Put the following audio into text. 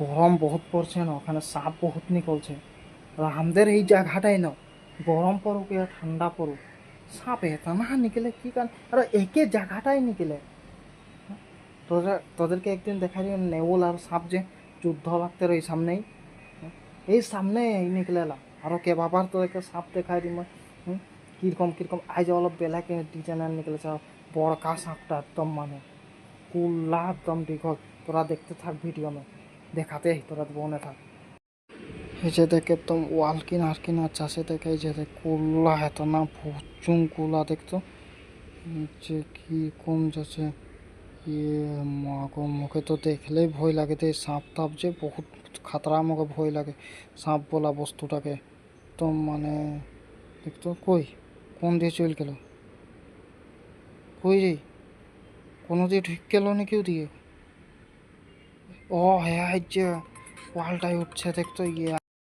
গরম বহুত পড়ছে না, ওখানে সাপ বহুত নিকলছে। আর আমাদের এই জায়গাটাই না, গরম পড়ুক या ঠান্ডা পড়ুক, সাপ এত না নিকলে কি কারণ, আর একে জায়গাটাই নিকলে। তোদেরকে একদিন দেখাই নেউল আর সাপ যে যুদ্ধ লাগতে এই সামনেই, এই সামনে এই নিকলে এলাম। আরও কে বাবার তোদেরকে সাপ দেখাই দিম। কীরকম কীরকম আজ অলপ বেলাকে ডিজাইনার নিকলেছে, বড়কা সাপটা একদম মানে কুল্লা একদম দীঘল। তোরা দেখতে থাক ভিডিও মে, দেখাতে তোরা বনে থাক। এই যে দেখ একদম ওয়াল কিনার কিনার চাষে দেখে, এই যে দেখ কুল্লা এত না প্রচুর কুলা দেখতো যে কি কম যাচ্ছে। ইয়ে মা গো, মুখে তো দেখলেই ভয় লাগে। তো এই সাপ টাপ যে বহুত খাতরা, আমাকে ভয় লাগে সাপ বলা বস্তুটাকে। তো মানে দেখতো কই কোন দিয়ে চল গেল, কই রে, কোনো দিয়ে ঢুক গেল নাকি ওদিকে? ও হ্যাঁ, যে ওয়ালটাই উঠছে দেখতো। ইয়ে